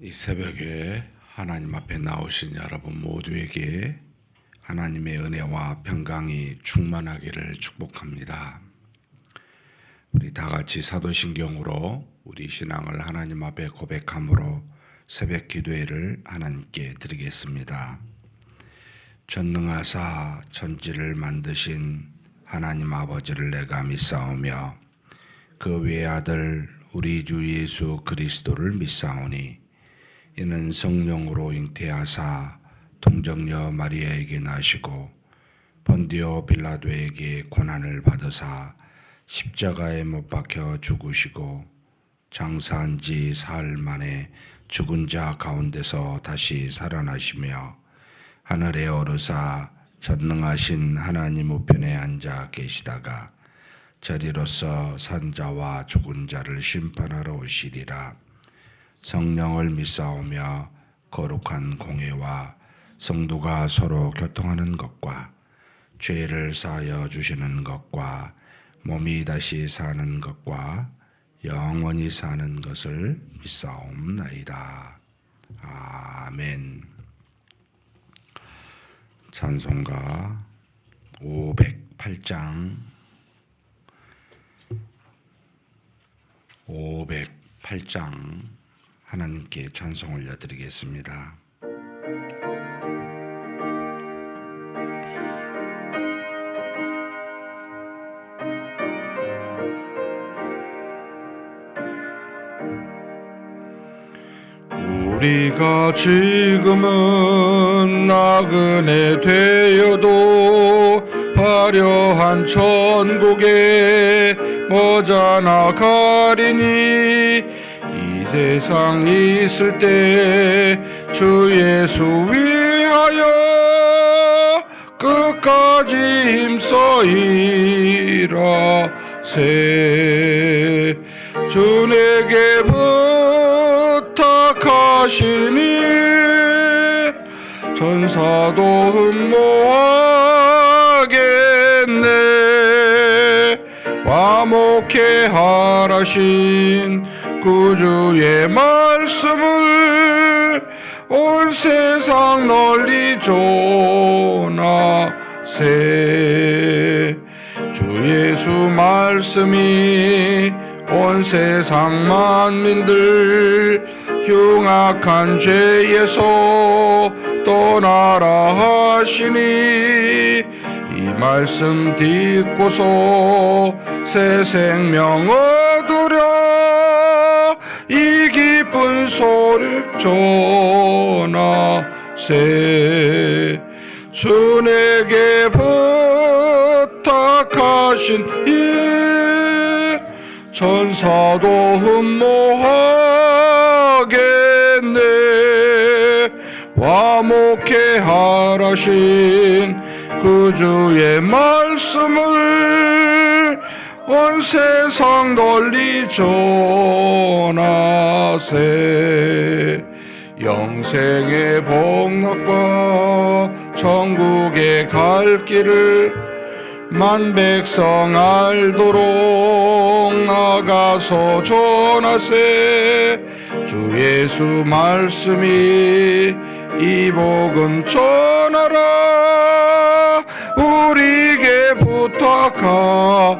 이 새벽에 하나님 앞에 나오신 여러분 모두에게 하나님의 은혜와 평강이 충만하기를 축복합니다. 우리 다 같이 사도신경으로 우리 신앙을 하나님 앞에 고백함으로 새벽 기도회를 하나님께 드리겠습니다. 전능하사 천지를 만드신 하나님 아버지를 내가 믿사오며 그 외아들 우리 주 예수 그리스도를 믿사오니 이는 성령으로 잉태하사 동정녀 마리아에게 나시고 본디오 빌라도에게 고난을 받으사 십자가에 못 박혀 죽으시고 장사한 지 사흘 만에 죽은 자 가운데서 다시 살아나시며 하늘에 오르사 전능하신 하나님 우편에 앉아 계시다가 저리로서 산자와 죽은 자를 심판하러 오시리라. 성령을 믿사오며 거룩한 공회와 성도가 서로 교통하는 것과 죄를 사하여 주시는 것과 몸이 다시 사는 것과 영원히 사는 것을 믿사옵나이다. 아멘. 찬송가 508장 508장 하나님께 찬송 올려드리겠습니다. 우리가 지금은 나그네 되어도 화려한 천국에 머지않아 가리니 이 세상 있을 때 주 예수 위하여 끝까지 힘써 일하세. 주 내게 부탁하시니 천사도 흠모하겠네. 화목해 하라신 구주의 말씀을 온 세상 널리 전하세. 주 예수 말씀이 온 세상 만민들 흉악한 죄에서 떠나라 하시니 이 말씀 듣고서 새 생명 얻으려 이 기쁜 소리 전하세. 주 내게 부탁하신 일 천사도 흠모하겠네. 화목해 하라신 그 주의 말씀을 온 세상 널리 전하세. 영생의 복락과 천국에 갈 길을 만 백성 알도록 나가서 전하세. 주 예수 말씀이 이 복음 전하라 우리에게 부탁하셨네.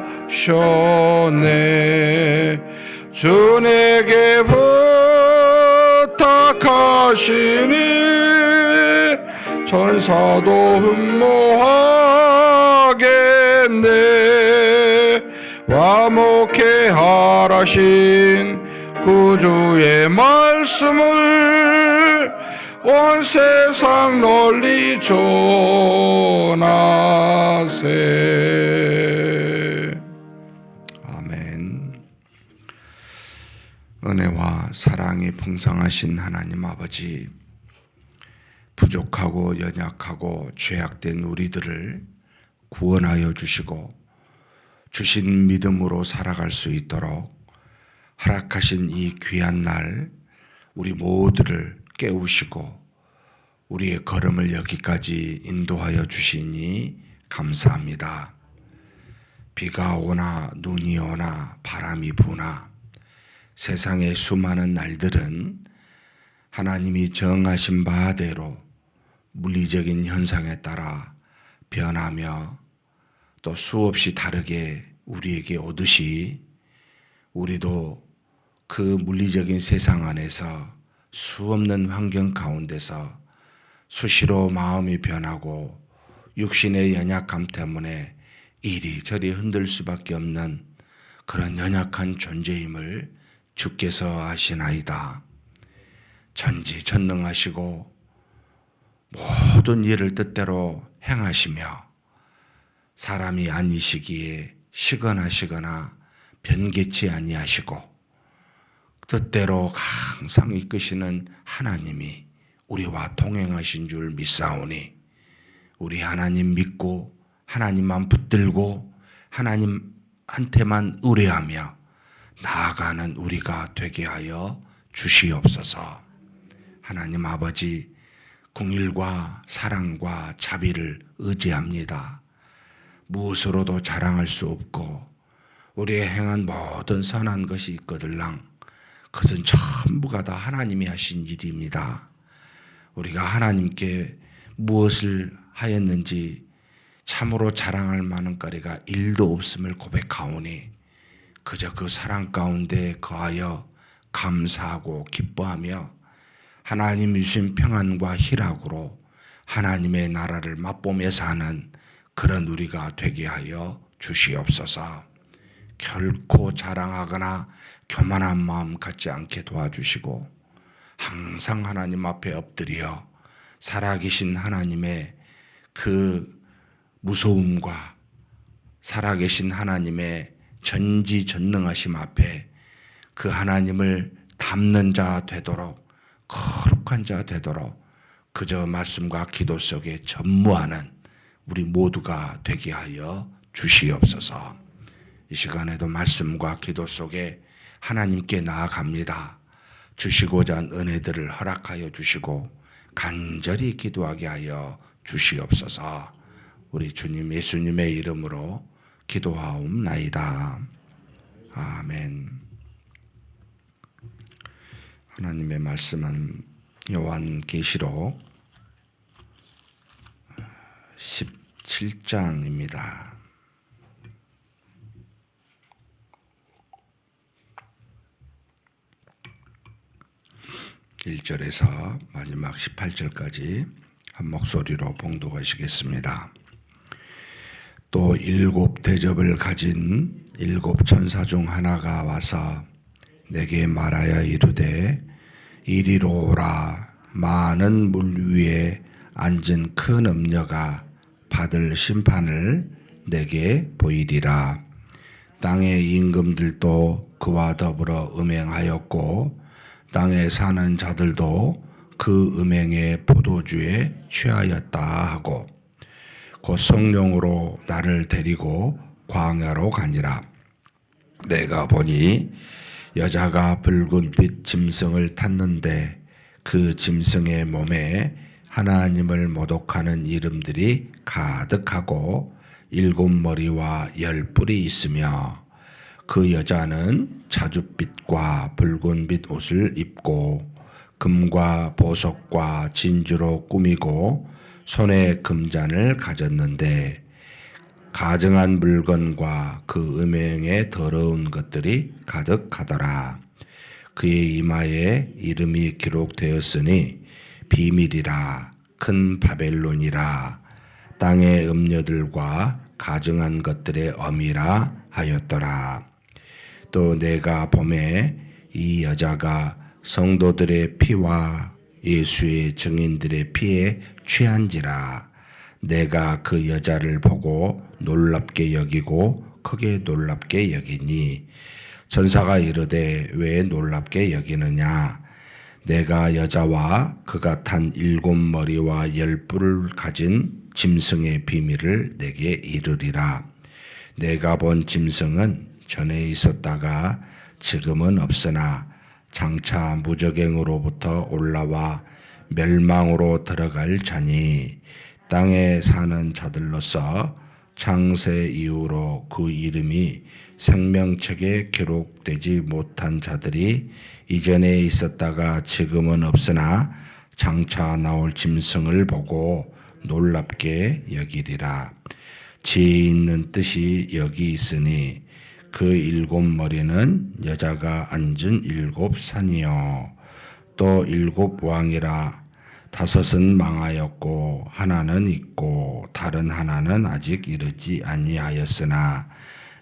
주 내게 부탁하시니 천사도 흠모하겠네. 화목해 하라신 구주의 말씀을 온 세상 널리 전하세. 아멘. 은혜와 사랑이 풍성하신 하나님 아버지, 부족하고 연약하고 죄악된 우리들을 구원하여 주시고 주신 믿음으로 살아갈 수 있도록 허락하신 이 귀한 날 우리 모두를 깨우시고 우리의 걸음을 여기까지 인도하여 주시니 감사합니다. 비가 오나 눈이 오나 바람이 부나 세상의 수많은 날들은 하나님이 정하신 바대로 물리적인 현상에 따라 변하며 또 수없이 다르게 우리에게 오듯이 우리도 그 물리적인 세상 안에서 수없는 환경 가운데서 수시로 마음이 변하고 육신의 연약함 때문에 이리저리 흔들 수밖에 없는 그런 연약한 존재임을 주께서 아시나이다. 전지전능하시고 모든 일을 뜻대로 행하시며 사람이 아니시기에 시건하시거나 변개치 아니하시고 뜻대로 항상 이끄시는 하나님이 우리와 동행하신 줄 믿사오니 우리 하나님 믿고 하나님만 붙들고 하나님한테만 의뢰하며 나아가는 우리가 되게 하여 주시옵소서. 하나님 아버지, 긍휼과 사랑과 자비를 의지합니다. 무엇으로도 자랑할 수 없고 우리의 행한 모든 선한 것이 있거들랑 그것은 전부가 다 하나님이 하신 일입니다. 우리가 하나님께 무엇을 하였는지 참으로 자랑할 만한 거리가 일도 없음을 고백하오니 그저 그 사랑 가운데 거하여 감사하고 기뻐하며 하나님 주신 평안과 희락으로 하나님의 나라를 맛보며 사는 그런 우리가 되게 하여 주시옵소서. 결코 자랑하거나 교만한 마음 갖지 않게 도와주시고 항상 하나님 앞에 엎드려 살아계신 하나님의 그 무서움과 살아계신 하나님의 전지전능하심 앞에 그 하나님을 닮는 자 되도록 거룩한 자 되도록 그저 말씀과 기도 속에 전무하는 우리 모두가 되게 하여 주시옵소서. 이 시간에도 말씀과 기도 속에 하나님께 나아갑니다. 주시고자 한 은혜들을 허락하여 주시고 간절히 기도하게 하여 주시옵소서. 우리 주님 예수님의 이름으로 기도하옵나이다. 아멘. 하나님의 말씀은 요한계시록 17장입니다. 1절에서 마지막 18절까지 한 목소리로 봉독하시겠습니다. 또 7 대접을 가진 7 천사 중 하나가 와서 내게 말하여 이르되 이리로 오라. 많은 물 위에 앉은 큰 음녀가 받을 심판을 내게 보이리라. 땅의 임금들도 그와 더불어 음행하였고 땅에 사는 자들도 그 음행의 포도주에 취하였다 하고 곧 성령으로 나를 데리고 광야로 가니라. 내가 보니 여자가 붉은빛 짐승을 탔는데 그 짐승의 몸에 하나님을 모독하는 이름들이 가득하고 7 머리와 10 뿔이 있으며 그 여자는 자줏빛과 붉은빛 옷을 입고 금과 보석과 진주로 꾸미고 손에 금잔을 가졌는데 가증한 물건과 그 음행에 더러운 것들이 가득하더라. 그의 이마에 이름이 기록되었으니 비밀이라 큰 바벨론이라 땅의 음녀들과 가증한 것들의 어미라 하였더라. 또 내가 보매 이 여자가 성도들의 피와 예수의 증인들의 피에 취한지라. 내가 그 여자를 보고 놀랍게 여기고 크게 놀랍게 여기니 천사가 이르되 왜 놀랍게 여기느냐. 내가 여자와 그가 탄 7 머리와 10 뿔을 가진 짐승의 비밀을 내게 이르리라. 내가 본 짐승은 전에 있었다가 지금은 없으나 장차 무적행으로부터 올라와 멸망으로 들어갈 자니 땅에 사는 자들로서 창세 이후로 그 이름이 생명책에 기록되지 못한 자들이 이전에 있었다가 지금은 없으나 장차 나올 짐승을 보고 놀랍게 여기리라. 지혜 있는 뜻이 여기 있으니 그 일곱 머리는 여자가 앉은 일곱 산이요 또 일곱 왕이라. 다섯은 망하였고 하나는 있고 다른 하나는 아직 이르지 아니하였으나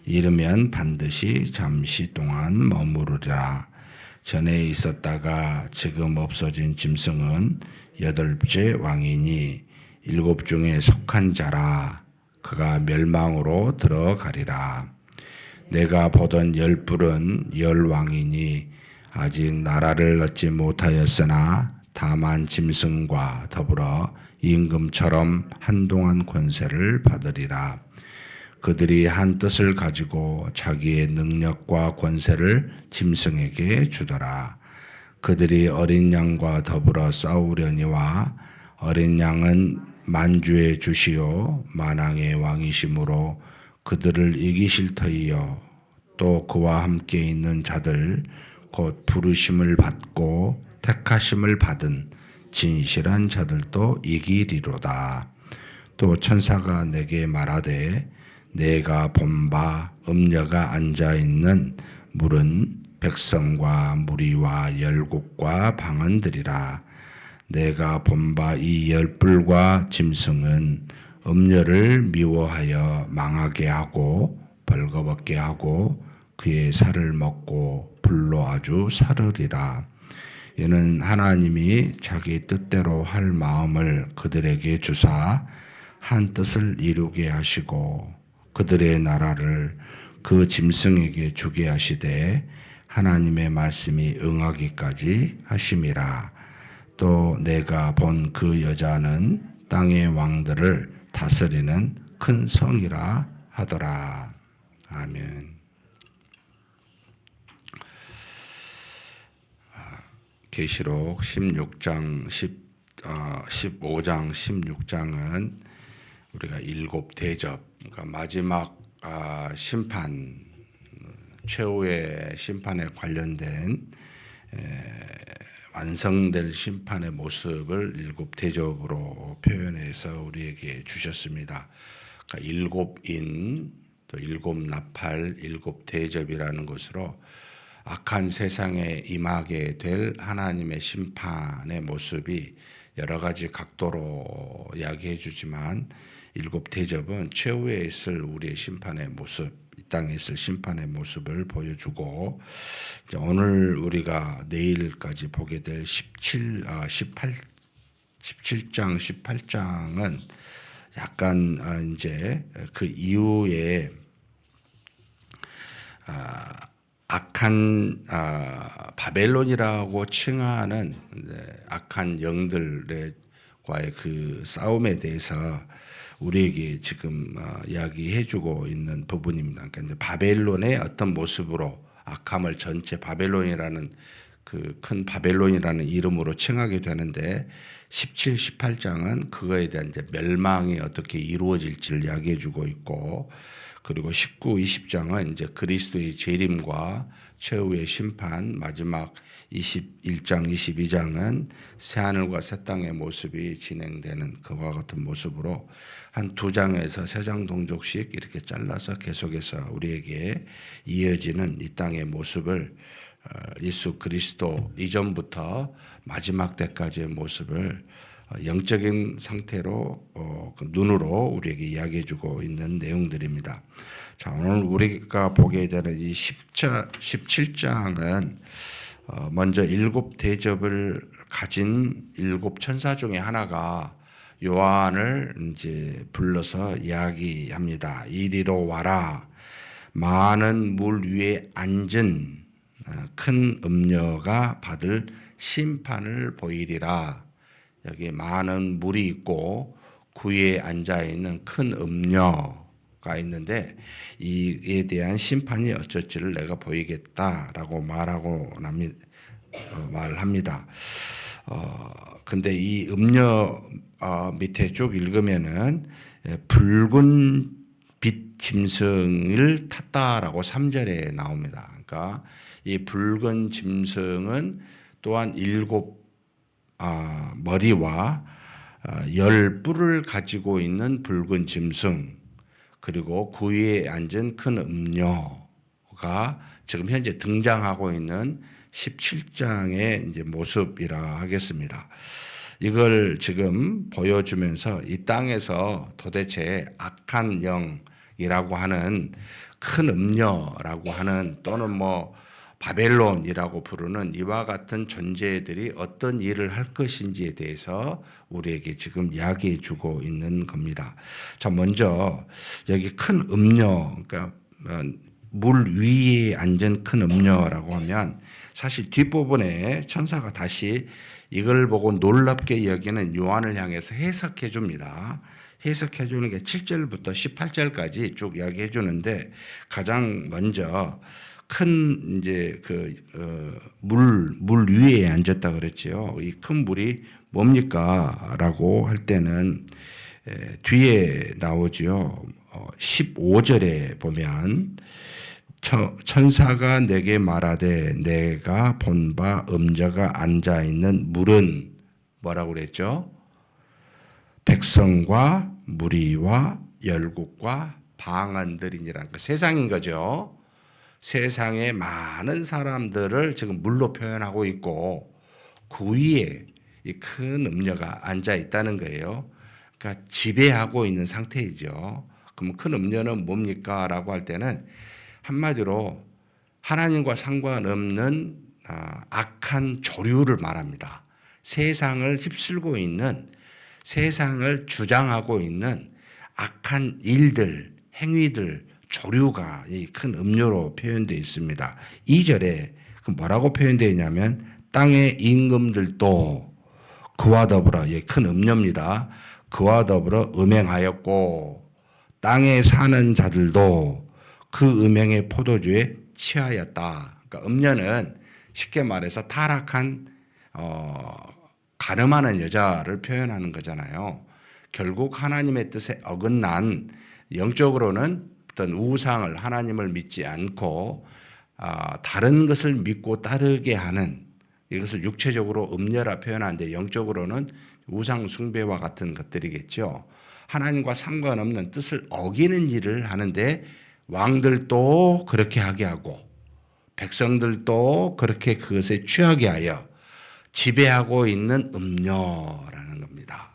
이르면 반드시 잠시 동안 머무르리라. 전에 있었다가 지금 없어진 짐승은 여덟째 왕이니 일곱 중에 속한 자라. 그가 멸망으로 들어가리라. 내가 보던 열 뿔은 열 왕이니 아직 나라를 얻지 못하였으나 다만 짐승과 더불어 임금처럼 한동안 권세를 받으리라. 그들이 한 뜻을 가지고 자기의 능력과 권세를 짐승에게 주더라. 그들이 어린 양과 더불어 싸우려니와 어린 양은 만주의 주시요 만왕의 왕이시므로 그들을 이기실 터이요 또 그와 함께 있는 자들 곧 부르심을 받고 택하심을 받은 진실한 자들도 이기리로다. 또 천사가 내게 말하되 내가 본 바 음녀가 앉아 있는 물은 백성과 무리와 열국과 방언들이라. 내가 본 바 이 열불과 짐승은 음녀를 미워하여 망하게 하고 벌거벗게 하고 그의 살을 먹고 불로 아주 사르리라. 이는 하나님이 자기 뜻대로 할 마음을 그들에게 주사 한 뜻을 이루게 하시고 그들의 나라를 그 짐승에게 주게 하시되 하나님의 말씀이 응하기까지 하심이라. 또 내가 본 그 여자는 땅의 왕들을 다스리는 큰 성이라 하더라. 아멘. 계시록 15장 16장은 우리가 일곱 대접, 그러니까 마지막 심판, 최후의 심판에 관련된 완성될 심판의 모습을 일곱 대접으로 표현해서 우리에게 주셨습니다. 그러니까 일곱 인, 또 일곱 나팔, 일곱 대접이라는 것으로 악한 세상에 임하게 될 하나님의 심판의 모습이 여러 가지 각도로 이야기해 주지만 일곱 대접은 최후에 있을 우리의 심판의 모습, 이 땅에 있을 심판의 모습을 보여주고 오늘 우리가 내일까지 보게 될 17장, 18장은 약간 이제 그 이후에 악한 바벨론이라고 칭하는 악한 영들과의 그 싸움에 대해서 우리에게 지금 이야기해주고 있는 부분입니다. 그러니까 이제 바벨론의 어떤 모습으로 악함을 전체 바벨론이라는 그 큰 바벨론이라는 이름으로 칭하게 되는데 17, 18장은 그거에 대한 이제 멸망이 어떻게 이루어질지를 이야기해주고 있고. 그리고 19, 20장은 이제 그리스도의 재림과 최후의 심판, 마지막 21장, 22장은 새하늘과 새 땅의 모습이 진행되는 그와 같은 모습으로 한 두 장에서 세 장 동족씩 이렇게 잘라서 계속해서 우리에게 이어지는 이 땅의 모습을 예수 그리스도 이전부터 마지막 때까지의 모습을 영적인 상태로 눈으로 우리에게 이야기해주고 있는 내용들입니다. 자, 오늘 우리가 보게 되는 이 17장은 먼저 일곱 대접을 가진 일곱 천사 중에 하나가 요한을 이제 불러서 이야기합니다. 이리로 와라. 많은 물 위에 앉은 큰 음녀가 받을 심판을 보이리라. 여기 많은 물이 있고 그 위에 앉아 있는 큰 음녀가 있는데 이에 대한 심판이 어쩔지를 내가 보이겠다라고 말합니다. 근데 이 음녀 밑에 쭉 읽으면은 붉은 빛 짐승을 탔다라고 3절에 나옵니다. 그러니까 이 붉은 짐승은 또한 7 머리와 10 뿔을 가지고 있는 붉은 짐승, 그리고 그 위에 앉은 큰 음녀가 지금 현재 등장하고 있는 17장의 이제 모습이라 하겠습니다. 이걸 지금 보여주면서 이 땅에서 도대체 악한 영이라고 하는 큰 음녀라고 하는, 또는 뭐 바벨론이라고 부르는 이와 같은 존재들이 어떤 일을 할 것인지에 대해서 우리에게 지금 이야기해 주고 있는 겁니다. 자, 먼저 여기 큰 음녀, 그러니까 물 위에 앉은 큰 음녀라고 하면 사실 뒷부분에 천사가 다시 이걸 보고 놀랍게 여기는 요한을 향해서 해석해 줍니다. 해석해 주는 게 7절부터 18절까지 쭉 이야기해 주는데, 가장 먼저 큰 이제 물 위에 앉았다 그랬지요. 이 큰 물이 뭡니까?라고 할 때는 뒤에 나오지요. 15절에 보면 천사가 내게 말하되 내가 본 바 음자가 앉아 있는 물은 뭐라고 그랬죠? 백성과 무리와 열국과 방언들이니라는 그 세상인 거죠. 세상에 많은 사람들을 지금 물로 표현하고 있고 그 위에 이 큰 음녀가 앉아 있다는 거예요. 그러니까 지배하고 있는 상태이죠. 그럼 큰 음녀는 뭡니까? 라고 할 때는 한마디로 하나님과 상관없는 악한 조류를 말합니다. 세상을 휩쓸고 있는, 세상을 주장하고 있는 악한 일들, 행위들, 조류가 이 큰 음료로 표현되어 있습니다. 2절에 뭐라고 표현되어 있냐면 땅의 임금들도 그와 더불어, 큰 음료입니다. 그와 더불어 음행하였고 땅에 사는 자들도 그 음행의 포도주에 취하였다. 그러니까 음녀는 쉽게 말해서 타락한 가늠하는 여자를 표현하는 거잖아요. 결국 하나님의 뜻에 어긋난, 영적으로는 어떤 우상을, 하나님을 믿지 않고 다른 것을 믿고 따르게 하는, 이것을 육체적으로 음녀라 표현하는데 영적으로는 우상 숭배와 같은 것들이겠죠. 하나님과 상관없는 뜻을 어기는 일을 하는데 왕들도 그렇게 하게 하고 백성들도 그렇게 그것에 취하게 하여 지배하고 있는 음녀라는 겁니다.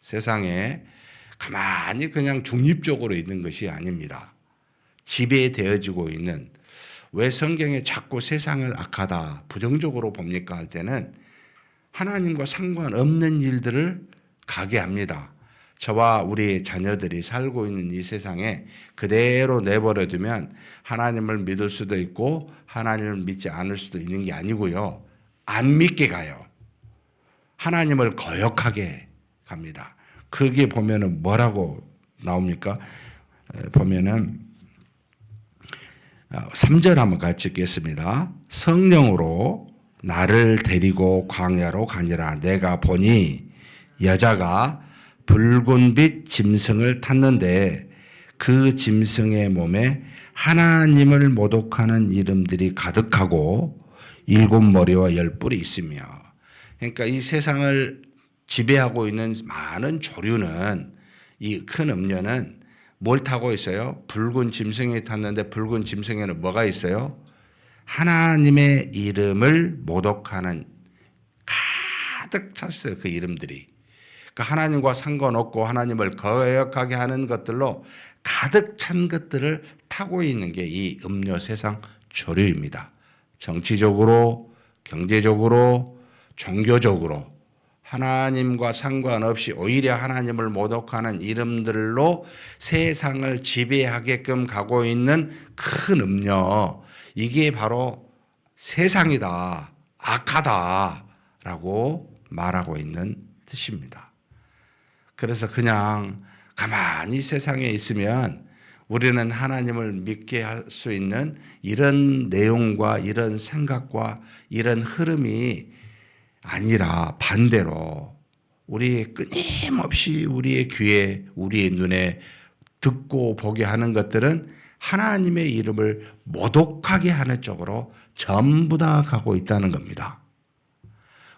세상에 가만히 그냥 중립적으로 있는 것이 아닙니다. 지배되어지고 있는, 왜 성경에 자꾸 세상을 악하다, 부정적으로 봅니까? 할 때는 하나님과 상관없는 일들을 가게 합니다. 저와 우리 자녀들이 살고 있는 이 세상에 그대로 내버려 두면 하나님을 믿을 수도 있고 하나님을 믿지 않을 수도 있는 게 아니고요. 안 믿게 가요. 하나님을 거역하게 갑니다. 그게 보면은 뭐라고 나옵니까? 보면은 3절 한번 같이 읽겠습니다. 성령으로 나를 데리고 광야로 가니라. 내가 보니 여자가 붉은빛 짐승을 탔는데 그 짐승의 몸에 하나님을 모독하는 이름들이 가득하고 7 머리와 10 뿔이 있으며. 그러니까 이 세상을 지배하고 있는 많은 조류는, 이 큰 음녀는 뭘 타고 있어요? 붉은 짐승이 탔는데 붉은 짐승에는 뭐가 있어요? 하나님의 이름을 모독하는, 가득 찼어요. 그 이름들이. 그러니까 하나님과 상관없고 하나님을 거역하게 하는 것들로 가득 찬 것들을 타고 있는 게 이 음녀 세상 조류입니다. 정치적으로, 경제적으로, 종교적으로 하나님과 상관없이 오히려 하나님을 모독하는 이름들로 세상을 지배하게끔 가고 있는 큰 음녀, 이게 바로 세상이다, 악하다라고 말하고 있는 뜻입니다. 그래서 그냥 가만히 세상에 있으면 우리는 하나님을 믿게 할 수 있는 이런 내용과 이런 생각과 이런 흐름이 아니라 반대로 우리 끊임없이 우리의 귀에, 우리의 눈에 듣고 보게 하는 것들은 하나님의 이름을 모독하게 하는 쪽으로 전부 다 가고 있다는 겁니다.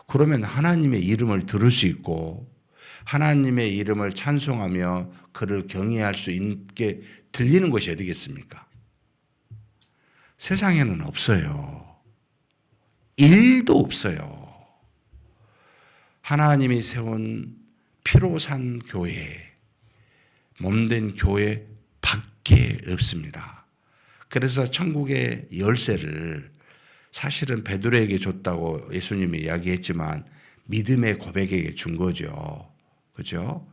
그러면 하나님의 이름을 들을 수 있고 하나님의 이름을 찬송하며 그를 경외할 수 있게 들리는 것이 어디겠습니까? 세상에는 없어요. 1도 없어요. 하나님이 세운 피로 산 교회, 몸된 교회 밖에 없습니다. 그래서 천국의 열쇠를 사실은 베드로에게 줬다고 예수님이 이야기했지만 믿음의 고백에게 준 거죠. 그죠?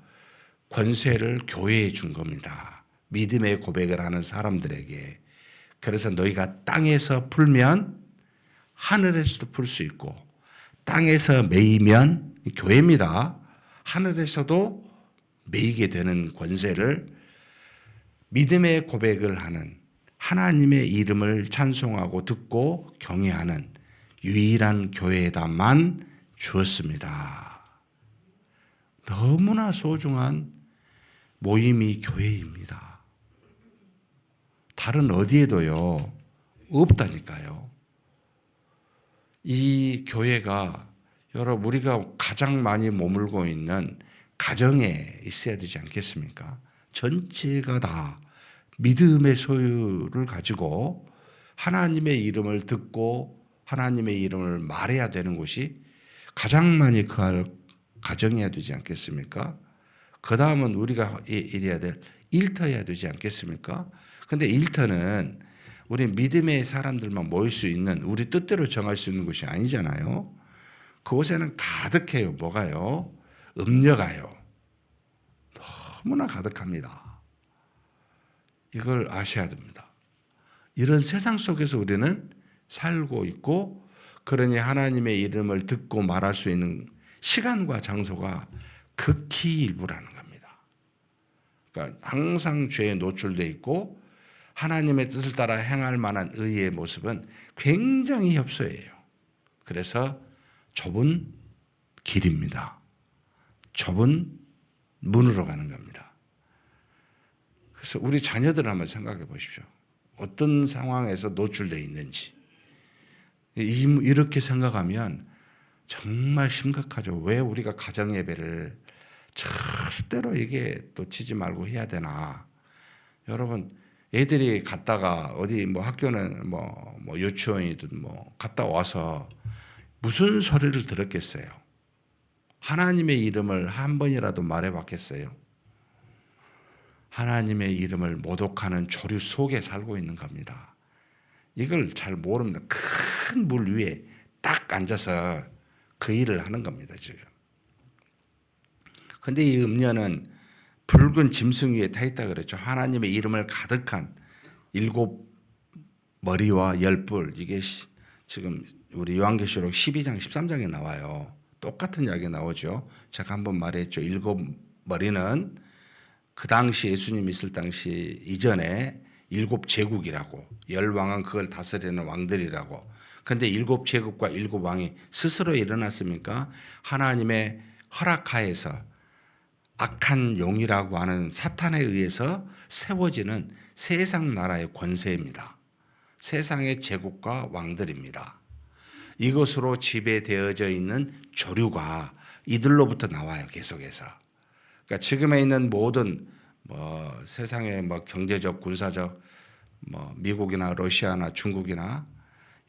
권세를 교회에 준 겁니다. 믿음의 고백을 하는 사람들에게. 그래서 너희가 땅에서 풀면 하늘에서도 풀 수 있고 땅에서 매이면 교회입니다. 하늘에서도 매이게 되는 권세를 믿음의 고백을 하는 하나님의 이름을 찬송하고 듣고 경외하는 유일한 교회에다만 주었습니다. 너무나 소중한 모임이 교회입니다. 다른 어디에도요 없다니까요. 이 교회가 여러분 우리가 가장 많이 머물고 있는 가정에 있어야 되지 않겠습니까? 전체가 다 믿음의 소유를 가지고 하나님의 이름을 듣고 하나님의 이름을 말해야 되는 곳이 가장 많이 그할 가정이어야 되지 않겠습니까? 그 다음은 우리가 이래야 될 일터여야 되지 않겠습니까? 근데 일터는 우리 믿음의 사람들만 모일 수 있는 우리 뜻대로 정할 수 있는 곳이 아니잖아요. 그곳에는 가득해요. 뭐가요? 음녀가요. 너무나 가득합니다. 이걸 아셔야 됩니다. 이런 세상 속에서 우리는 살고 있고 그러니 하나님의 이름을 듣고 말할 수 있는 시간과 장소가 극히 일부라는 겁니다. 그러니까 항상 죄에 노출되어 있고 하나님의 뜻을 따라 행할 만한 의의 모습은 굉장히 협소해요. 그래서 좁은 길입니다. 좁은 문으로 가는 겁니다. 그래서 우리 자녀들을 한번 생각해 보십시오. 어떤 상황에서 노출되어 있는지. 이렇게 생각하면 정말 심각하죠. 왜 우리가 가정 예배를 절대로 이게 놓치지 말고 해야 되나. 여러분, 애들이 갔다가 어디 뭐 학교는 뭐 유치원이든 뭐 갔다 와서 무슨 소리를 들었겠어요? 하나님의 이름을 한 번이라도 말해 봤겠어요? 하나님의 이름을 모독하는 조류 속에 살고 있는 겁니다. 이걸 잘 모릅니다. 큰 물 위에 딱 앉아서 그 일을 하는 겁니다, 지금. 근데 이 음녀는 붉은 짐승 위에 타 있다 그랬죠. 하나님의 이름을 가득한 7 머리와 10뿔. 이게 지금 우리 요한계시록 12장, 13장에 나와요. 똑같은 이야기 나오죠. 제가 한번 말했죠. 7 머리는 그 당시 예수님 있을 당시 이전에 7 제국이라고, 10왕은 그걸 다스리는 왕들이라고. 그런데 7 제국과 7 왕이 스스로 일어났습니까? 하나님의 허락하에서 악한 용이라고 하는 사탄에 의해서 세워지는 세상 나라의 권세입니다. 세상의 제국과 왕들입니다. 이것으로 지배되어져 있는 조류가 이들로부터 나와요. 계속해서. 그러니까 지금에 있는 모든 세상의 경제적, 군사적, 미국이나 러시아나 중국이나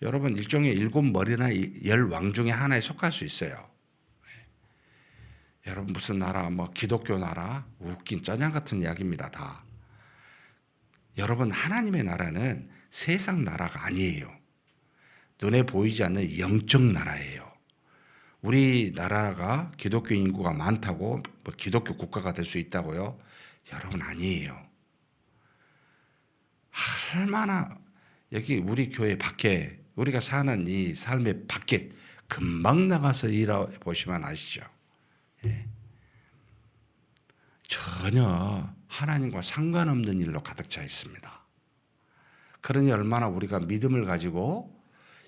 여러분 일종의 7 머리나 10 왕 중에 하나에 속할 수 있어요. 여러분 무슨 나라, 기독교 나라, 웃긴 짜장 같은 이야기입니다. 다. 여러분 하나님의 나라는 세상 나라가 아니에요. 눈에 보이지 않는 영적 나라예요. 우리나라가 기독교 인구가 많다고 기독교 국가가 될 수 있다고요? 여러분 아니에요. 얼마나 여기 우리 교회 밖에 우리가 사는 이 삶의 밖에 금방 나가서 일해 보시면 아시죠? 예. 전혀 하나님과 상관없는 일로 가득 차 있습니다. 그러니 얼마나 우리가 믿음을 가지고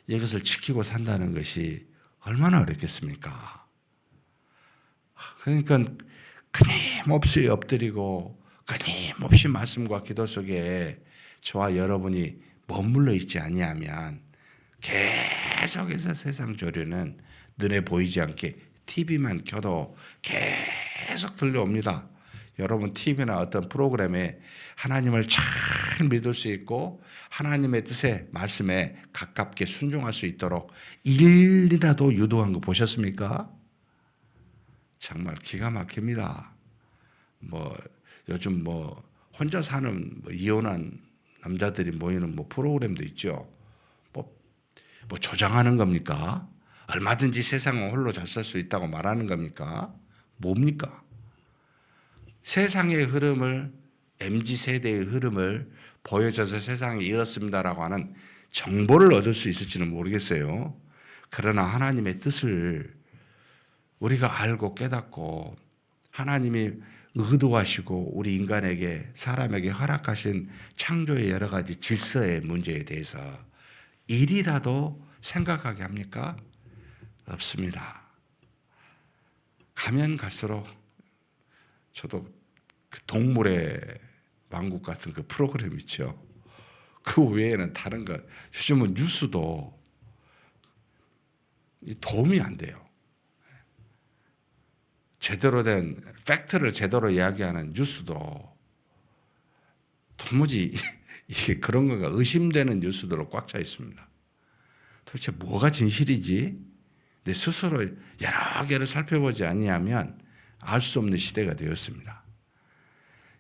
이것을 지키고 산다는 것이 얼마나 어렵겠습니까? 그러니까 끊임없이 엎드리고 끊임없이 말씀과 기도 속에 저와 여러분이 머물러 있지 아니하면 계속해서 세상 조류는 눈에 보이지 않게 TV만 켜도 계속 들려옵니다. 여러분 TV나 어떤 프로그램에 하나님을 잘 믿을 수 있고 하나님의 뜻에 말씀에 가깝게 순종할 수 있도록 일이라도 유도한 거 보셨습니까? 정말 기가 막힙니다. 요즘 혼자 사는 이혼한 남자들이 모이는 프로그램도 있죠. 조장하는 겁니까? 얼마든지 세상은 홀로 잘 살 수 있다고 말하는 겁니까? 뭡니까? 세상의 흐름을 MZ세대의 흐름을 보여줘서 세상이 이렇습니다라고 하는 정보를 얻을 수 있을지는 모르겠어요. 그러나 하나님의 뜻을 우리가 알고 깨닫고 하나님이 의도하시고 우리 인간에게 사람에게 허락하신 창조의 여러 가지 질서의 문제에 대해서 일이라도 생각하게 합니까? 없습니다. 가면 갈수록 저도 그 동물의 왕국 같은 그 프로그램 있죠. 그 외에는 다른 거 요즘은 뉴스도 도움이 안 돼요. 제대로 된 팩트를 제대로 이야기하는 뉴스도 도무지 이게 그런 거가 의심되는 뉴스들로 꽉 차 있습니다. 도대체 뭐가 진실이지? 내 스스로 여러 개를 살펴보지 아니하면 알 수 없는 시대가 되었습니다.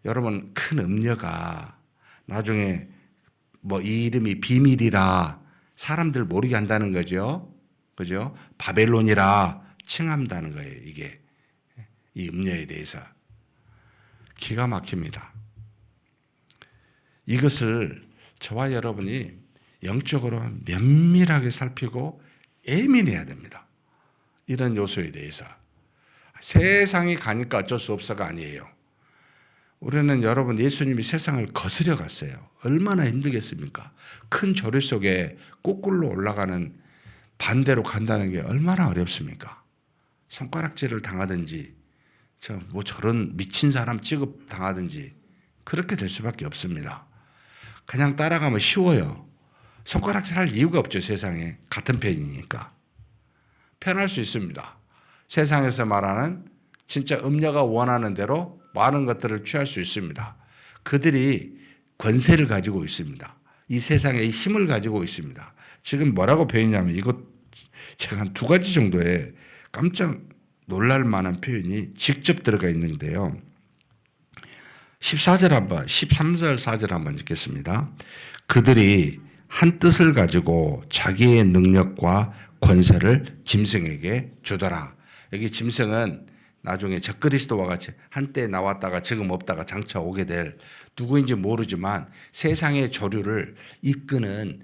여러분 큰 음녀가 나중에 이 이름이 비밀이라 사람들 모르게 한다는 거죠. 그죠? 바벨론이라 칭한다는 거예요. 이게 이 음녀에 대해서 기가 막힙니다. 이것을 저와 여러분이 영적으로 면밀하게 살피고 예민해야 됩니다. 이런 요소에 대해서. 세상이 가니까 어쩔 수 없어가 아니에요. 우리는 여러분 예수님이 세상을 거스려 갔어요. 얼마나 힘들겠습니까? 큰 조류 속에 거꾸로 올라가는 반대로 간다는 게 얼마나 어렵습니까? 손가락질을 당하든지 저런 미친 사람 취급 당하든지 그렇게 될 수밖에 없습니다. 그냥 따라가면 쉬워요. 손가락질 할 이유가 없죠. 세상에 같은 편이니까. 편할 수 있습니다. 세상에서 말하는 진짜 음녀가 원하는 대로 많은 것들을 취할 수 있습니다. 그들이 권세를 가지고 있습니다. 이 세상에 힘을 가지고 있습니다. 지금 뭐라고 표현하냐면 이것 제가 한 2가지 정도의 깜짝 놀랄 만한 표현이 직접 들어가 있는데요. 13절 4절 한번 읽겠습니다. 그들이 한 뜻을 가지고 자기의 능력과 권세를 짐승에게 주더라. 여기 짐승은 나중에 적그리스도와 같이 한때 나왔다가 지금 없다가 장차 오게 될 누구인지 모르지만 세상의 조류를 이끄는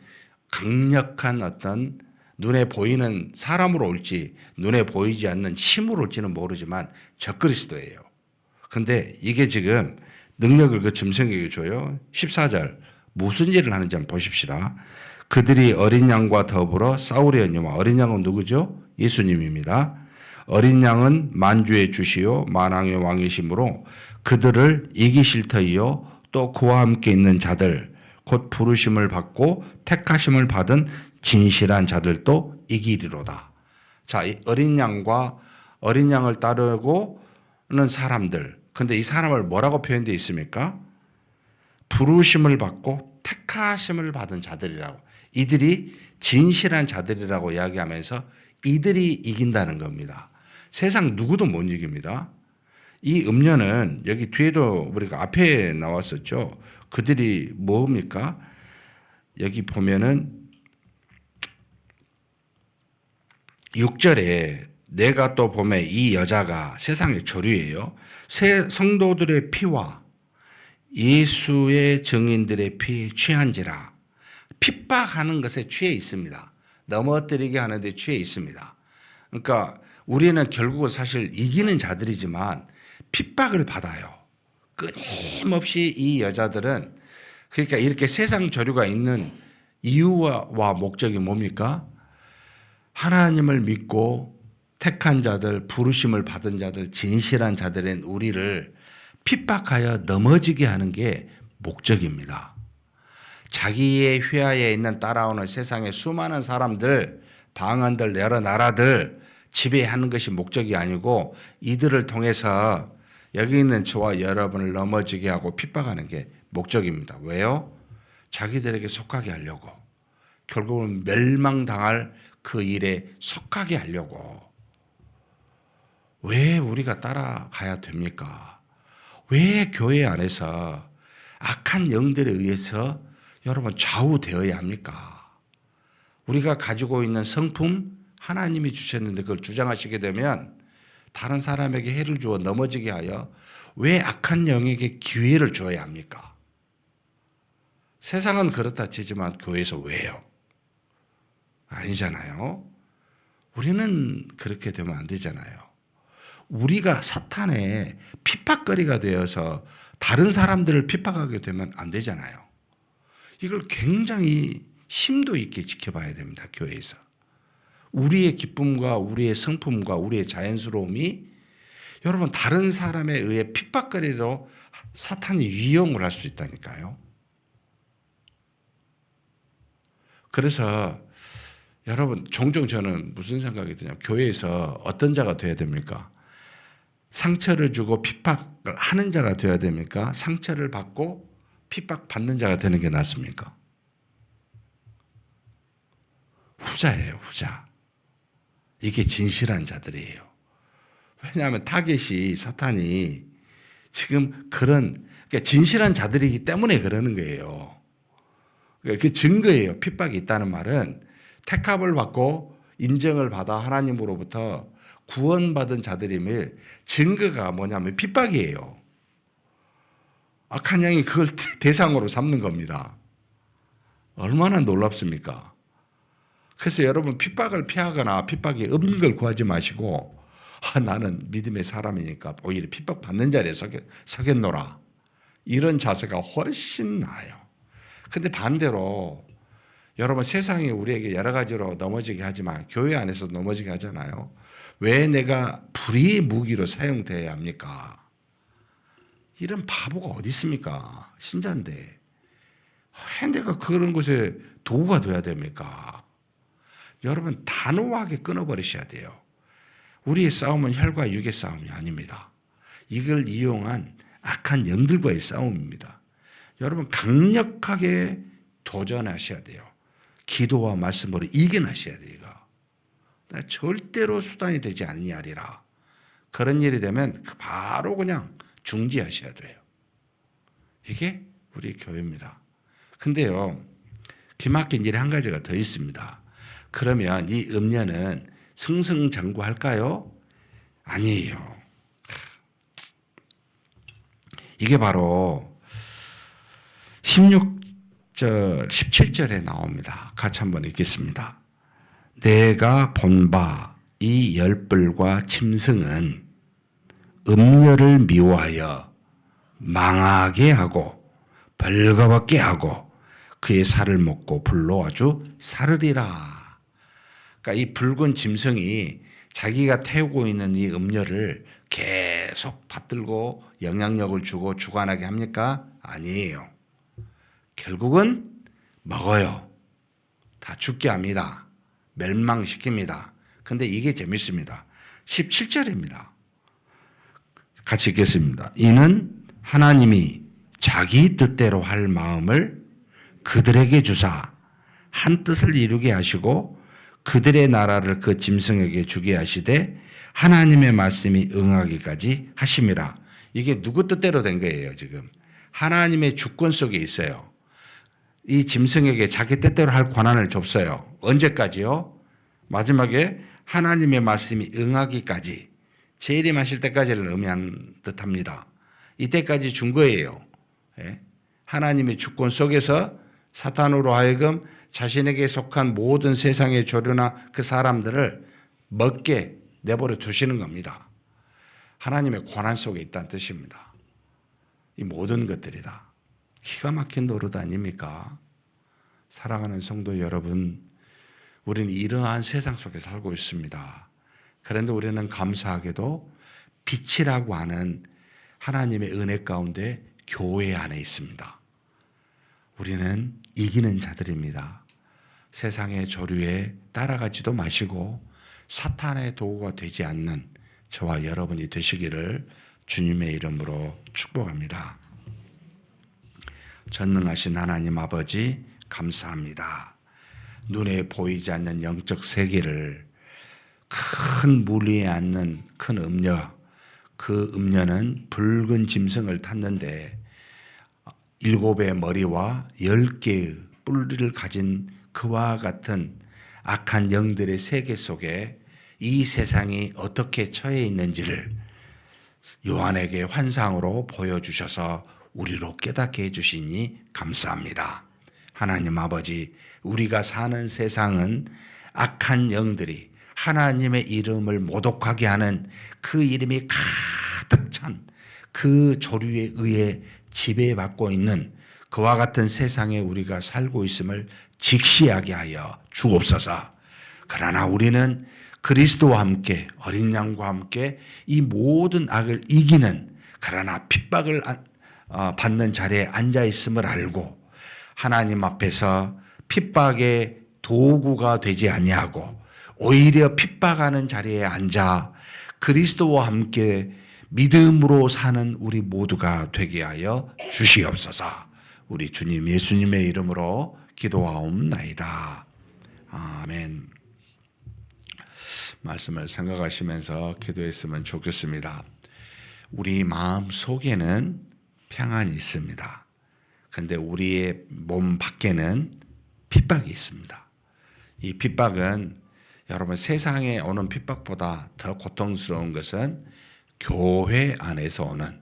강력한 어떤 눈에 보이는 사람으로 올지 눈에 보이지 않는 힘으로 올지는 모르지만 적그리스도예요. 그런데 이게 지금 능력을 그 짐승에게 줘요. 14절 무슨 일을 하는지 한번 보십시다. 그들이 어린 양과 더불어 싸우려니와 어린 양은 누구죠? 예수님입니다. 어린 양은 만주의 주시요 만왕의 왕이시므로 그들을 이기실 터이요 또 그와 함께 있는 자들 곧 부르심을 받고 택하심을 받은 진실한 자들도 이기리로다. 자, 이 어린 양을 따르고는 사람들. 근데 이 사람을 뭐라고 표현되어 있습니까? 부르심을 받고 택하심을 받은 자들이라고. 이들이 진실한 자들이라고 이야기하면서 이들이 이긴다는 겁니다. 세상 누구도 못 이깁니다. 이 음녀는 여기 뒤에도 우리가 앞에 나왔었죠. 그들이 뭡니까? 여기 보면은 6절에 내가 또 보매 이 여자가 세상의 조류예요. 새 성도들의 피와 예수의 증인들의 피에 취한지라. 핍박하는 것에 취해 있습니다. 넘어뜨리게 하는데 취해 있습니다. 그러니까 우리는 결국은 사실 이기는 자들이지만 핍박을 받아요. 끊임없이 이 여자들은 그러니까 이렇게 세상 조류가 있는 이유와 목적이 뭡니까? 하나님을 믿고 택한 자들, 부르심을 받은 자들, 진실한 자들인 우리를 핍박하여 넘어지게 하는 게 목적입니다. 자기의 휘하에 있는 따라오는 세상의 수많은 사람들, 방언들, 여러 나라들 지배하는 것이 목적이 아니고 이들을 통해서 여기 있는 저와 여러분을 넘어지게 하고 핍박하는 게 목적입니다. 왜요? 자기들에게 속하게 하려고. 결국은 멸망당할 그 일에 속하게 하려고. 왜 우리가 따라가야 됩니까? 왜 교회 안에서 악한 영들에 의해서 여러분 좌우되어야 합니까? 우리가 가지고 있는 성품 하나님이 주셨는데 그걸 주장하시게 되면 다른 사람에게 해를 주어 넘어지게 하여 왜 악한 영에게 기회를 줘야 합니까? 세상은 그렇다 치지만 교회에서 왜요? 아니잖아요. 우리는 그렇게 되면 안 되잖아요. 우리가 사탄의 핍박거리가 되어서 다른 사람들을 핍박하게 되면 안 되잖아요. 이걸 굉장히 심도 있게 지켜봐야 됩니다. 교회에서. 우리의 기쁨과 우리의 성품과 우리의 자연스러움이 여러분 다른 사람에 의해 핍박거리로 사탄이 이용을 할 수 있다니까요. 그래서 여러분 종종 저는 무슨 생각이 드냐면 교회에서 어떤 자가 되어야 됩니까? 상처를 주고 핍박을 하는 자가 되어야 됩니까? 상처를 받고 핍박받는 자가 되는 게 낫습니까? 후자예요, 후자. 이게 진실한 자들이에요. 왜냐하면 타겟이 사탄이 지금 그러니까 진실한 자들이기 때문에 그러는 거예요. 그 증거예요. 핍박이 있다는 말은 택합을 받고 인정을 받아 하나님으로부터 구원받은 자들임을 증거가 뭐냐면 핍박이에요. 악한 영이 그걸 대상으로 삼는 겁니다. 얼마나 놀랍습니까? 그래서 여러분 핍박을 피하거나 핍박이 없는 걸 구하지 마시고 나는 믿음의 사람이니까 오히려 핍박받는 자리에 서겠노라. 이런 자세가 훨씬 나아요. 근데 반대로 여러분 세상이 우리에게 여러 가지로 넘어지게 하지만 교회 안에서 넘어지게 하잖아요. 왜 내가 불의의 무기로 사용돼야 합니까? 이런 바보가 어디 있습니까? 신자인데. 왜 내가 그런 곳에 도구가 돼야 됩니까? 여러분 단호하게 끊어버리셔야 돼요. 우리의 싸움은 혈과 육의 싸움이 아닙니다. 이걸 이용한 악한 영들과의 싸움입니다. 여러분 강력하게 도전하셔야 돼요. 기도와 말씀으로 이겨나셔야 돼요. 절대로 수단이 되지 아니하리라. 그런 일이 되면 바로 그냥 중지하셔야 돼요. 이게 우리 교회입니다. 근데요, 기막힌 일이 한 가지가 더 있습니다. 그러면 이 음녀는 승승장구할까요? 아니에요. 이게 바로 16절, 17절에 나옵니다. 같이 한번 읽겠습니다. 내가 본 바 이 열불과 짐승은 음녀를 미워하여 망하게 하고 벌거벗게 하고 그의 살을 먹고 불로 아주 사르리라. 그러니까 이 붉은 짐승이 자기가 태우고 있는 이 음녀를 계속 받들고 영향력을 주고 주관하게 합니까? 아니에요. 결국은 먹어요. 다 죽게 합니다. 멸망시킵니다. 근데 이게 재밌습니다. 17절입니다. 같이 읽겠습니다. 이는 하나님이 자기 뜻대로 할 마음을 그들에게 주사 한 뜻을 이루게 하시고 그들의 나라를 그 짐승에게 주게 하시되 하나님의 말씀이 응하기까지 하심이라. 이게 누구 뜻대로 된 거예요, 지금. 하나님의 주권 속에 있어요. 이 짐승에게 자기 뜻대로 할 권한을 줬어요. 언제까지요? 마지막에 하나님의 말씀이 응하기까지, 재림하실 때까지를 의미하는 듯합니다. 이때까지 준 거예요. 하나님의 주권 속에서 사탄으로 하여금 자신에게 속한 모든 세상의 조류나 그 사람들을 먹게 내버려 두시는 겁니다. 하나님의 권한 속에 있다는 뜻입니다. 이 모든 것들이다. 기가 막힌 노릇 아닙니까? 사랑하는 성도 여러분, 우리는 이러한 세상 속에 살고 있습니다. 그런데 우리는 감사하게도 빛이라고 하는 하나님의 은혜 가운데 교회 안에 있습니다. 우리는 이기는 자들입니다. 세상의 조류에 따라가지도 마시고 사탄의 도구가 되지 않는 저와 여러분이 되시기를 주님의 이름으로 축복합니다. 전능하신 하나님 아버지 감사합니다. 눈에 보이지 않는 영적 세계를 큰 물리에 앉는 큰 음녀, 그 음녀는 붉은 짐승을 탔는데 7의 머리와 10개의 뿔을 가진 그와 같은 악한 영들의 세계 속에 이 세상이 어떻게 처해 있는지를 요한에게 환상으로 보여주셔서 우리로 깨닫게 해주시니 감사합니다. 하나님 아버지, 우리가 사는 세상은 악한 영들이 하나님의 이름을 모독하게 하는 그 이름이 가득 찬 그 조류에 의해 지배받고 있는 그와 같은 세상에 우리가 살고 있음을 직시하게 하여 주옵소서. 그러나 우리는 그리스도와 함께 어린 양과 함께 이 모든 악을 이기는, 그러나 핍박을 받는 자리에 앉아 있음을 알고 하나님 앞에서 핍박의 도구가 되지 아니하고 오히려 핍박하는 자리에 앉아 그리스도와 함께 믿음으로 사는 우리 모두가 되게 하여 주시옵소서. 우리 주님 예수님의 이름으로 기도하옵나이다. 아멘. 말씀을 생각하시면서 기도했으면 좋겠습니다. 우리 마음 속에는 평안이 있습니다. 그런데 우리의 몸 밖에는 핍박이 있습니다. 이 핍박은 여러분 세상에 오는 핍박보다 더 고통스러운 것은 교회 안에서 오는,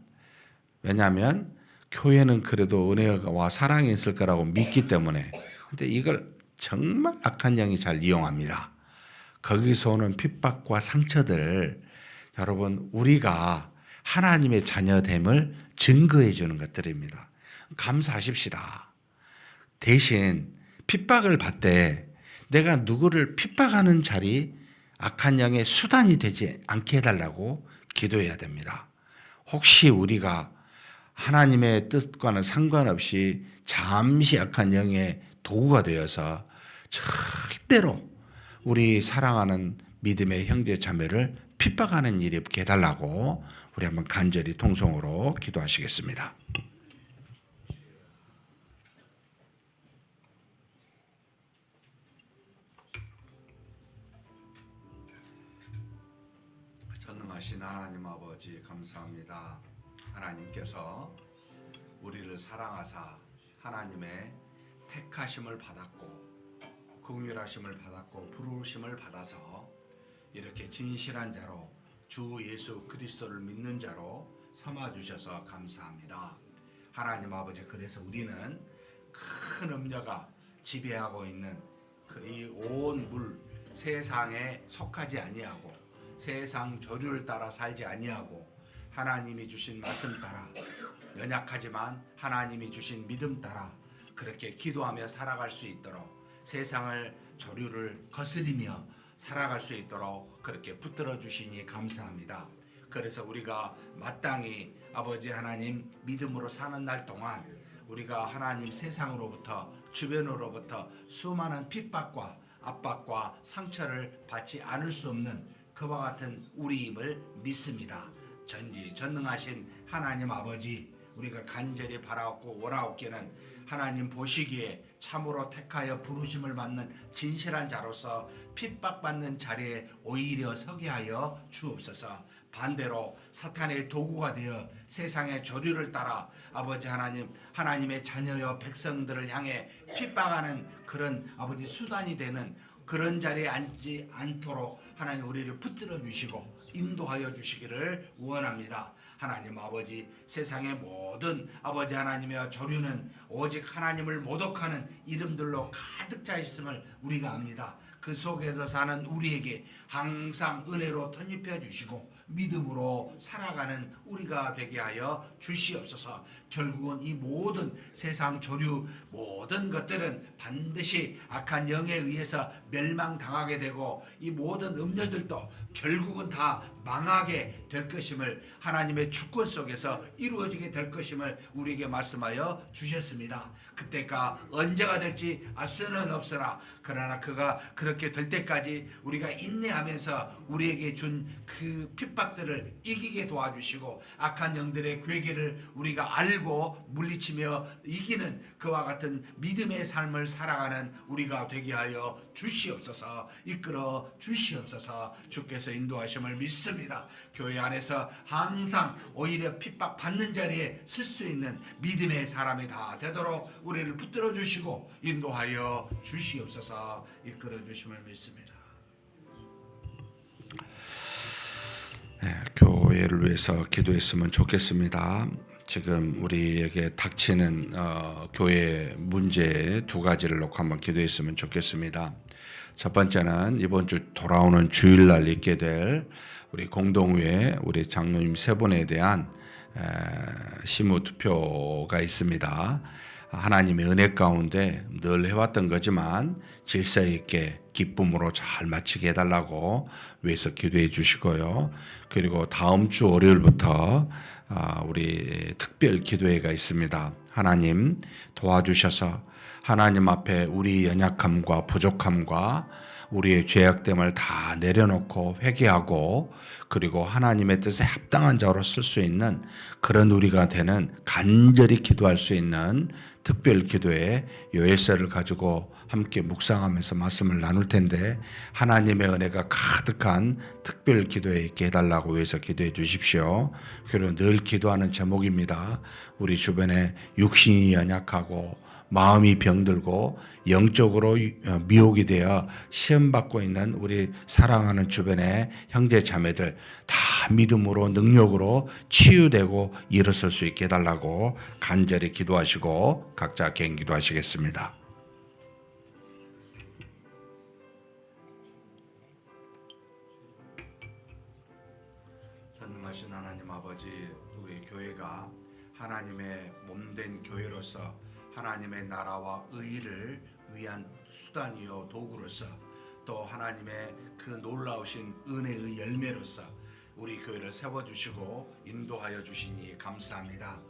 왜냐하면 교회는 그래도 은혜와 사랑이 있을 거라고 믿기 때문에. 근데 이걸 정말 악한 영이 잘 이용합니다. 거기서 오는 핍박과 상처들, 여러분 우리가 하나님의 자녀됨을 증거해 주는 것들입니다. 감사하십시다. 대신 핍박을 받되 내가 누구를 핍박하는 자리, 악한 영의 수단이 되지 않게 해달라고 기도해야 됩니다. 혹시 우리가 하나님의 뜻과는 상관없이 잠시 악한 영의 도구가 되어서 절대로 우리 사랑하는 믿음의 형제 자매를 핍박하는 일이 없게 해달라고 우리 한번 간절히 통성으로 기도하시겠습니다. 전능하신 하나님 아버지 감사합니다. 하나님께서 우리를 사랑하사 하나님의 택하심을 받았고 긍휼하심을 받았고 부르심을 받아서 이렇게 진실한 자로 주 예수 그리스도를 믿는 자로 삼아주셔서 감사합니다. 하나님 아버지, 그래서 우리는 큰 음녀가 지배하고 있는 이 온 물 세상에 속하지 아니하고 세상 조류를 따라 살지 아니하고 하나님이 주신 말씀 따라, 연약하지만 하나님이 주신 믿음 따라 그렇게 기도하며 살아갈 수 있도록, 세상을 조류를 거스리며 살아갈 수 있도록 그렇게 붙들어 주시니 감사합니다. 그래서 우리가 마땅히 아버지 하나님 믿음으로 사는 날 동안 우리가 하나님 세상으로부터 주변으로부터 수많은 핍박과 압박과 상처를 받지 않을 수 없는 그와 같은 우리임을 믿습니다. 전지전능하신 하나님 아버지, 우리가 간절히 바라옵고 원하옵기는 하나님 보시기에 참으로 택하여 부르심을 받는 진실한 자로서 핍박받는 자리에 오히려 서게 하여 주옵소서. 반대로 사탄의 도구가 되어 세상의 조류를 따라 아버지 하나님, 하나님의 자녀여 백성들을 향해 핍박하는 그런 아버지 수단이 되는 그런 자리에 앉지 않도록 하나님 우리를 붙들어 주시고 인도하여 주시기를 원합니다. 하나님 아버지, 세상의 모든 아버지 하나님의 조류는 오직 하나님을 모독하는 이름들로 가득 차 있음을 우리가 압니다. 그 속에서 사는 우리에게 항상 은혜로 덧입혀 주시고 믿음으로 살아가는 우리가 되게 하여 주시옵소서. 결국은 이 모든 세상 조류 모든 것들은 반드시 악한 영에 의해서 멸망당하게 되고 이 모든 음녀들도 결국은 다 망하게 될 것임을, 하나님의 주권 속에서 이루어지게 될 것임을 우리에게 말씀하여 주셨습니다. 그때가 언제가 될지 알 수는 없으나 그러나 그가 그렇게 될 때까지 우리가 인내하면서 우리에게 준 그 핍박들을 이기게 도와주시고 악한 영들의 괴계를 우리가 알고 물리치며 이기는 그와 같은 믿음의 삶을 살아가는 우리가 되게 하여 주시옵소서. 이끌어 주시옵소서. 주께서 인도하심을 믿습니다. 교회 안에서 항상 오히려 핍박 받는 자리에 설 수 있는 믿음의 사람이 다 되도록 우리를 붙들어 주시고 인도하여 주시옵소서. 이끌어 주심을 믿습니다. 교회를 위해서 기도했으면 좋겠습니다. 지금 우리에게 닥치는 교회 문제 두 가지를 놓고 한번 기도했으면 좋겠습니다. 첫 번째는 이번 주 돌아오는 주일날 있게 될 우리 공동회 우리 장로님 세 분에 대한 심의 투표가 있습니다. 하나님의 은혜 가운데 늘 해왔던 거지만 질서 있게 기쁨으로 잘 마치게 해달라고 위해서 기도해 주시고요. 그리고 다음 주 월요일부터 우리 특별 기도회가 있습니다. 하나님 도와주셔서 하나님 앞에 우리 연약함과 부족함과 우리의 죄악됨을 다 내려놓고 회개하고 그리고 하나님의 뜻에 합당한 자로 쓸 수 있는 그런 우리가 되는 간절히 기도할 수 있는 특별 기도회 요일서를 가지고 함께 묵상하면서 말씀을 나눌 텐데 하나님의 은혜가 가득한 특별 기도회 있게 해달라고 위해서 기도해 주십시오. 그리고 늘 기도하는 제목입니다. 우리 주변에 육신이 연약하고 마음이 병들고 영적으로 미혹이 되어 시험받고 있는 우리 사랑하는 주변의 형제 자매들 다 믿음으로 능력으로 치유되고 일어설 수 있게 해달라고 간절히 기도하시고 각자 개인 기도하시겠습니다. 전능하신 하나님 아버지, 우리 교회가 하나님의 몸된 교회로서 하나님의 나라와 의를 위한 수단이요 도구로서 또 하나님의 그 놀라우신 은혜의 열매로서 우리 교회를 세워주시고 인도하여 주시니 감사합니다.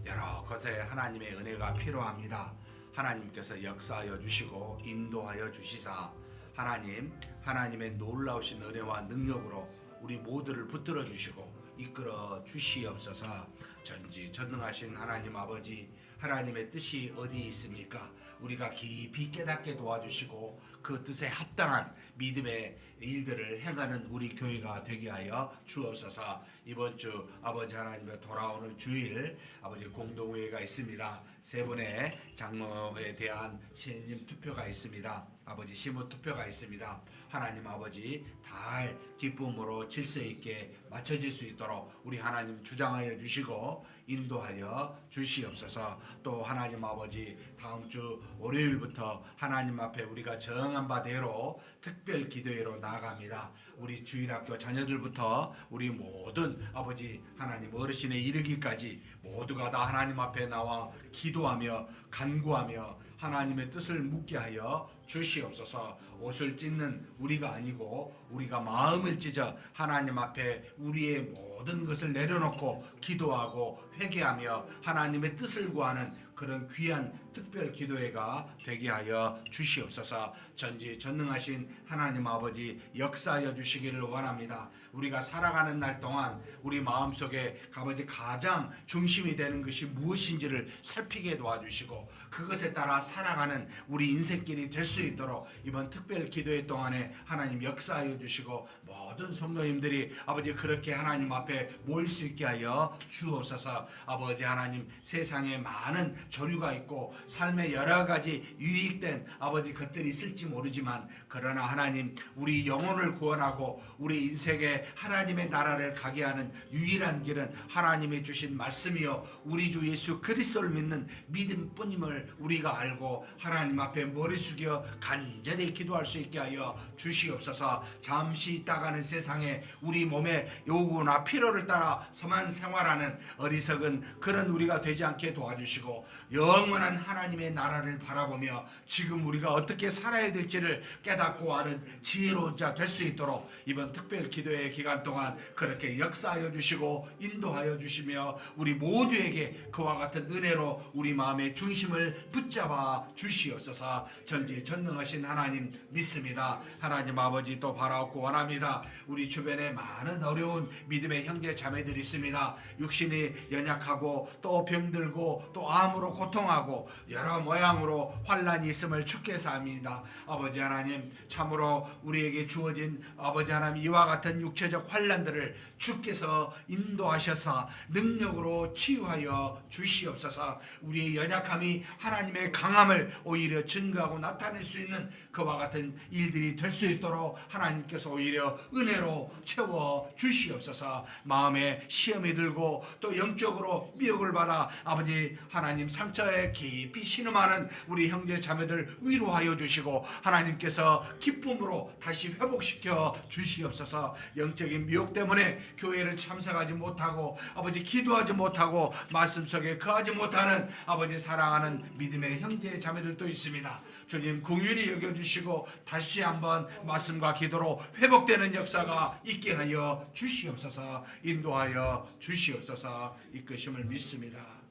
여러 것에 하나님의 은혜가 필요합니다. 하나님께서 역사하여 주시고 인도하여 주시사 하나님의 놀라우신 은혜와 능력으로 우리 모두를 붙들어 주시고 이끌어 주시옵소서. 전지전능하신 하나님 아버지, 하나님의 뜻이 어디 있습니까? 우리가 깊이 깨닫게 도와주시고 그 뜻에 합당한 믿음의 일들을 행하는 우리 교회가 되게 하여 주옵소서. 이번 주 아버지 하나님의 돌아오는 주일 아버지 공동회의가 있습니다. 세 분의 장로에 대한 신임 투표가 있습니다. 아버지 심의 투표가 있습니다. 하나님 아버지 달 기쁨으로 질서 있게 맞춰질 수 있도록 우리 하나님 주장하여 주시고 인도하여 주시옵소서. 또 하나님 아버지 다음 주 월요일부터 하나님 앞에 우리가 정한 바대로 특별 기도회로 나아갑니다. 우리 주일학교 자녀들부터 우리 모든 아버지 하나님 어르신에 이르기까지 모두가 다 하나님 앞에 나와 기도하며 간구하며 하나님의 뜻을 묻게 하여 주시옵소서. 옷을 찢는 우리가 아니고 우리가 마음을 찢어 하나님 앞에 우리의 모든 것을 내려놓고 기도하고 회개하며 하나님의 뜻을 구하는 그런 귀한 특별 기도회가 되게 하여 주시옵소서. 전지전능하신 하나님 아버지 역사하여 주시기를 원합니다. 우리가 살아가는 날 동안 우리 마음속에 아버지 가장 중심이 되는 것이 무엇인지를 살피게 도와주시고 그것에 따라 살아가는 우리 인생길이 될 수 있도록 이번 특별 기도회 동안에 하나님 역사하여 주시고 모든 성도님들이 아버지 그렇게 하나님 앞에 모일 수 있게 하여 주옵소서. 아버지 하나님 세상에 많은 조류가 있고 삶에 여러 가지 유익된 아버지 것들이 있을지 모르지만 그러나 하나님 우리 영혼을 구원하고 우리 인생에 하나님의 나라를 가게 하는 유일한 길은 하나님이 주신 말씀이요 우리 주 예수 그리스도를 믿는 믿음뿐임을 우리가 알고 하나님 앞에 머리 숙여 간절히 기도할 수 있게 하여 주시옵소서. 잠시 있다가 흘러가는 세상에 우리 몸의 요구나 필요를 따라서만 생활하는 어리석은 그런 우리가 되지 않게 도와주시고 영원한 하나님의 나라를 바라보며 지금 우리가 어떻게 살아야 될지를 깨닫고 아는 지혜로운 자 될 수 있도록 이번 특별 기도회 기간 동안 그렇게 역사하여 주시고 인도하여 주시며 우리 모두에게 그와 같은 은혜로 우리 마음의 중심을 붙잡아 주시옵소서. 전지전능하신 하나님 믿습니다. 하나님 아버지 또 바라옵고 원합니다. 우리 주변에 많은 어려운 믿음의 형제 자매들이 있습니다. 육신이 연약하고 또 병들고 또 암으로 고통하고 여러 모양으로 환난이 있음을 주께서 압니다. 아버지 하나님 참으로 우리에게 주어진 아버지 하나님 이와 같은 육체적 환난들을 주께서 인도하셔서 능력으로 치유하여 주시옵소서. 우리의 연약함이 하나님의 강함을 오히려 증거하고 나타낼 수 있는 그와 같은 일들이 될 수 있도록 하나님께서 오히려 은혜로 채워 주시옵소서. 마음에 시험이 들고 또 영적으로 미혹을 받아 아버지 하나님 상처에 깊이 신음하는 우리 형제 자매들 위로하여 주시고 하나님께서 기쁨으로 다시 회복시켜 주시옵소서. 영적인 미혹 때문에 교회를 참석하지 못하고 아버지 기도하지 못하고 말씀 속에 거하지 못하는 아버지 사랑하는 믿음의 형제 자매들도 있습니다. 주님 긍휼히 여겨주시고 다시 한번 말씀과 기도로 회복되는 역사가 있게 하여 주시옵소서. 인도하여 주시옵소서. 이끄심을 믿습니다.